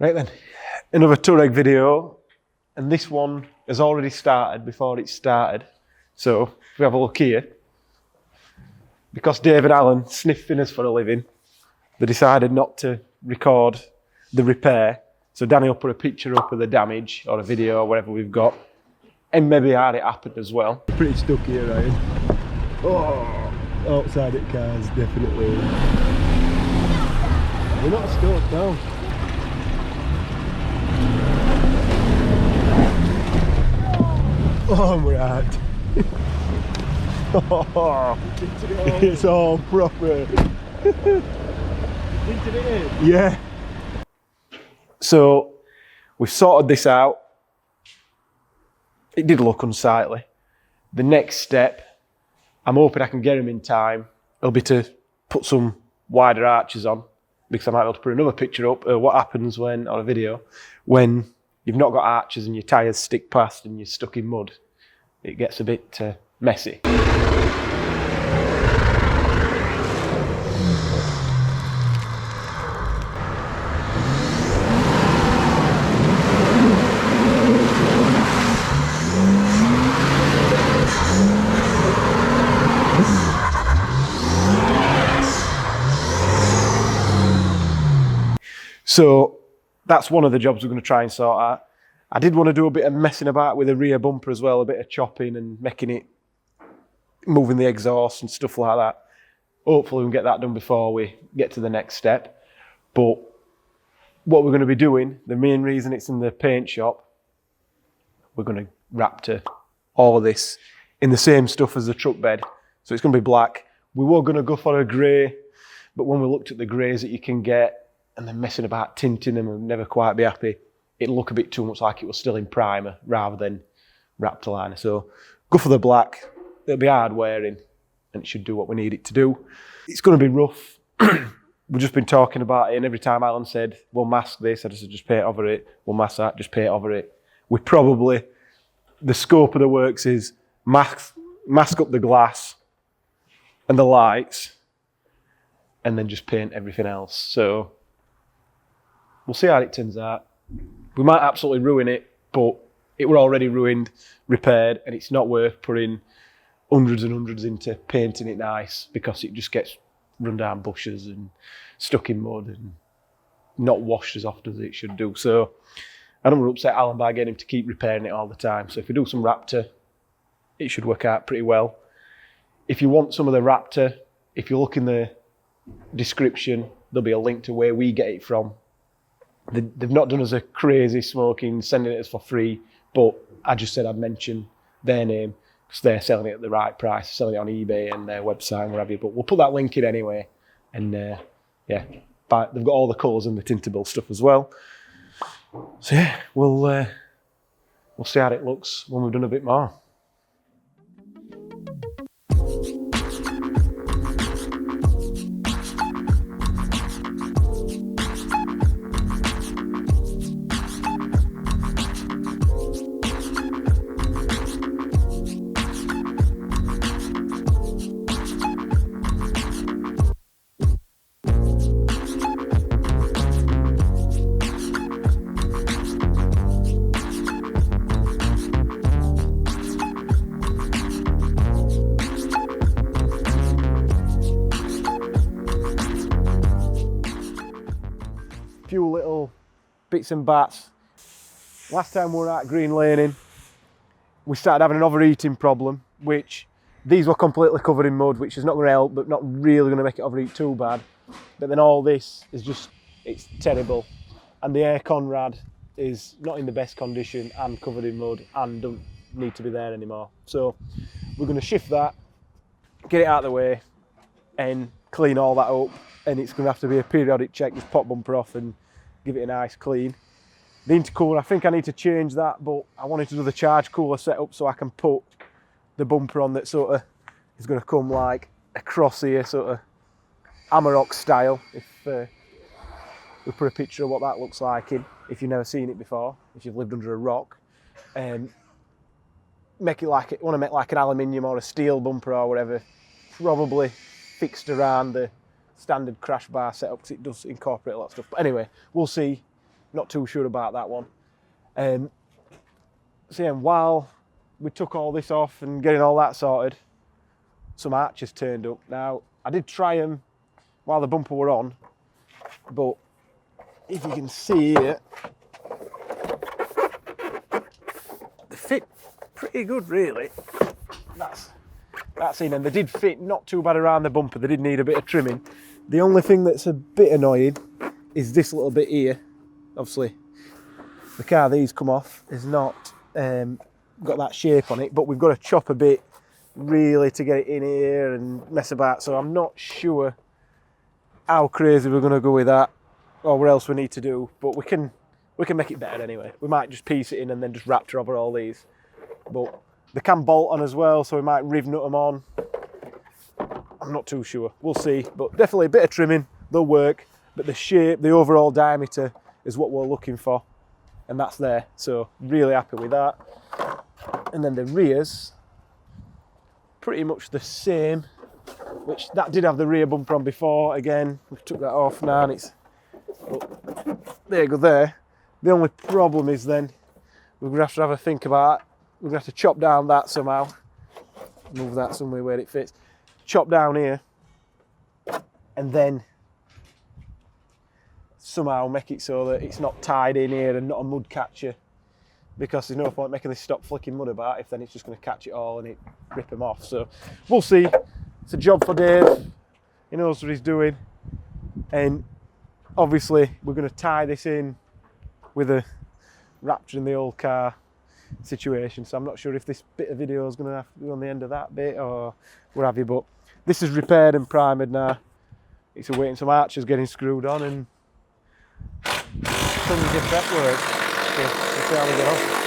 Right then, another Touareg video, and this one has already started before it started. So if we have a look here, because Dave and Alan sniff thinners for a living, they decided not to record the repair. So Danny will put a picture up of the damage or a video or whatever we've got, and maybe how it happened as well. Pretty stuck here, Ryan. Oh, outside at cars, definitely. We're not stuck now. Oh, I'm right. Oh, it's all proper. Yeah. So we've sorted this out. It did look unsightly. The next step, I'm hoping I can get him in time, it'll be to put some wider arches on, because I might be able to put another picture up of what happens when, on a video, when you've not got arches and your tyres stick past and you're stuck in mud. It gets a bit messy. So that's one of the jobs we're going to try and sort out. I did want to do a bit of messing about with the rear bumper as well, a bit of chopping and making it, moving the exhaust and stuff like that. Hopefully we can get that done before we get to the next step. But what we're going to be doing, the main reason it's in the paint shop, we're going to Raptor all of this in the same stuff as the truck bed. So it's going to be black. We were going to go for a grey, but when we looked at the greys that you can get, and then messing about tinting them and never quite be happy, it'll look a bit too much like it was still in primer rather than Raptor liner. So go for the black. It'll be hard wearing and it should do what we need it to do. It's going to be rough. We've just been talking about it, and every time Alan said, we'll mask this, I just said, just paint over it. We'll mask that, just paint over it. We probably, the scope of the works is mask up the glass and the lights and then just paint everything else. So we'll see how it turns out. We might absolutely ruin it, but it were already ruined, repaired, and it's not worth putting hundreds and hundreds into painting it nice, because it just gets run down bushes and stuck in mud and not washed as often as it should do. So I don't want to upset Alan by getting him to keep repairing it all the time. So if we do some Raptor, it should work out pretty well. If you want some of the Raptor, if you look in the description, there'll be a link to where we get it from. They've not done us a crazy smoking, sending it us for free, but I just said I'd mention their name because they're selling it at the right price, selling it on eBay and their website and whatever. But we'll put that link in anyway. And yeah, but they've got all the colours and the tintable stuff as well. So yeah, we'll see how it looks when we've done a bit more. Few little bits and bats. Last time we were at Green Laning, we started having an overheating problem, which these were completely covered in mud, which is not going to help, but not really going to make it overheat too bad. But then all this is just, it's terrible. And the air conrad is not in the best condition and covered in mud and don't need to be there anymore. So we're going to shift that, get it out of the way and clean all that up. And it's going to have to be a periodic check, just pop bumper off and give it a nice clean. The intercooler, I think I need to change that, but I wanted to do the charge cooler setup so I can put the bumper on that sort of is going to come like across here, sort of Amarok style. If we put a picture of what that looks like in, if you've never seen it before, if you've lived under a rock, make it like, want to make like an aluminium or a steel bumper or whatever, probably fixed around the standard crash bar setup because it does incorporate a lot of stuff. But anyway, we'll see Not too sure about that one. So yeah, while we took all this off and getting all that sorted, some arches turned up. Now, I did try them while the bumper were on, but if you can see here, they fit pretty good, really. That's in, and they did fit not too bad around the bumper. They did need a bit of trimming. The only thing that's a bit annoying is this little bit here. Obviously, the car these come off is not got that shape on it, but we've got to chop a bit really to get it in here and mess about. So I'm not sure how crazy we're going to go with that, or what else we need to do. But we can make it better anyway. We might just piece it in and then just Raptor over all these. But they can bolt on as well, so we might riv nut them on. I'm not too sure. We'll see. But definitely a bit of trimming, they'll work. But the shape, the overall diameter is what we're looking for. And that's there. So really happy with that. And then the rears, pretty much the same, which that did have the rear bumper on before. Again, we took that off now and it's, but there you go there. The only problem is then we're going to have a think about it. We're going to have to chop down that somehow. Move that somewhere where it fits. Chop down here. And then somehow make it so that it's not tied in here and not a mud catcher. Because there's no point making this stop flicking mud about if then it's just going to catch it all and it rip them off. So we'll see. It's a job for Dave. He knows what he's doing. And obviously we're going to tie this in with a Raptor in the old car situation, so I'm not sure if this bit of video is going to have to be on the end of that bit or what have you, but this is repaired and primed now. It's awaiting some arches getting screwed on and some good prep work. So we'll see how we get on.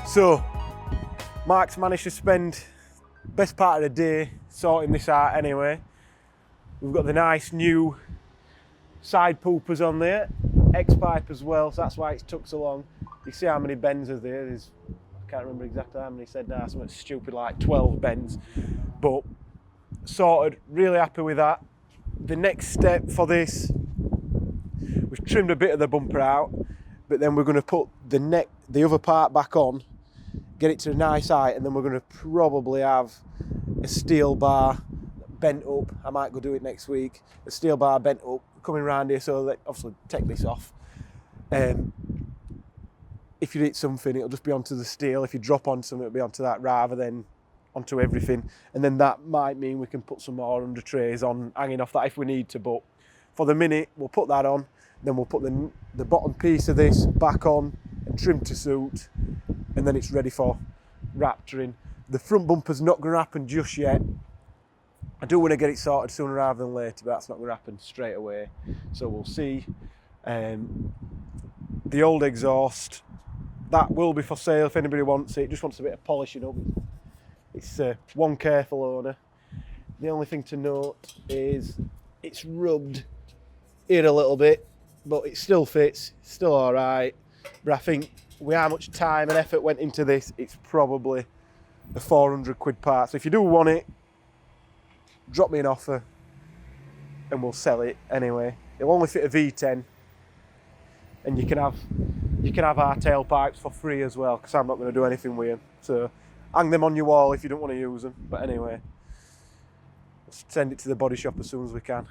So, Mark's managed to spend the best part of the day sorting this out anyway. We've got the nice new side poopers on there, X-pipe as well, so that's why it's took so long. You see how many bends are there? There's, I can't remember exactly how many he said now, something stupid like 12 bends. But sorted, really happy with that. The next step for this, we've trimmed a bit of the bumper out, but then we're going to put the other part back on, get it to a nice height, and then we're going to probably have a steel bar bent up. I might go do it next week. A steel bar bent up, coming around here, so that obviously take this off. If you hit something, it'll just be onto the steel. If you drop on something, it'll be onto that rather than onto everything. And then that might mean we can put some more under trays on, hanging off that if we need to. But for the minute, we'll put that on. Then we'll put the bottom piece of this back on and trim to suit. And then it's ready for Raptoring. The front bumper's not going to happen just yet I do want to get it sorted sooner rather than later, but that's not going to happen straight away. So we'll see. The old exhaust, that will be for sale if anybody wants it. Just wants a bit of polishing up. It's one careful owner. The only thing to note is it's rubbed here a little bit, but it still fits, still all right. But I think with how much time and effort went into this, it's probably a 400 quid part. So if you do want it, drop me an offer and we'll sell it anyway. It'll only fit a V10, and you can have our tailpipes for free as well, because I'm not going to do anything with them. So hang them on your wall if you don't want to use them. But anyway, let's send it to the body shop as soon as we can.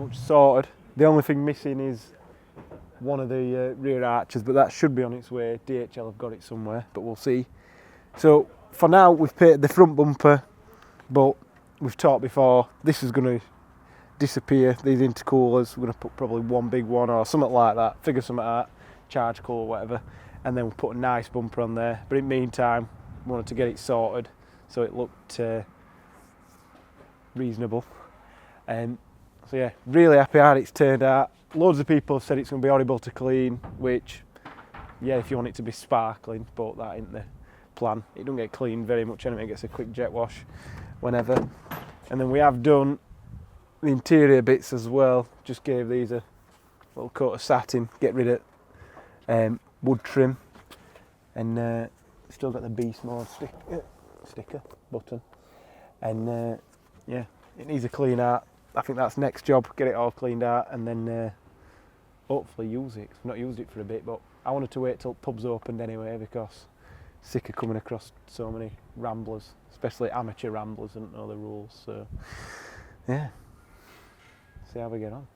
much sorted. The only thing missing is one of the rear arches, but that should be on its way. DHL have got it somewhere, but we'll see. So for now, we've painted the front bumper, but we've talked before, this is going to disappear, these intercoolers. We're going to put probably one big one or something like that, figure something out, charge cooler, whatever, and then we'll put a nice bumper on there. But in the meantime, we wanted to get it sorted so it looked reasonable. So yeah, really happy how it's turned out. Loads of people have said it's going to be horrible to clean, which, yeah, if you want it to be sparkling, but that ain't the plan. It don't get cleaned very much anyway, it gets a quick jet wash whenever. And then we have done the interior bits as well, just gave these a little coat of satin, get rid of wood trim, and still got the beast mode sticker button, and yeah, it needs a clean out. I think that's next job, get it all cleaned out, and then hopefully use it. I've not used it for a bit, but I wanted to wait till pubs opened anyway, because sick of coming across so many ramblers, especially amateur ramblers that don't know the rules. So yeah, see how we get on.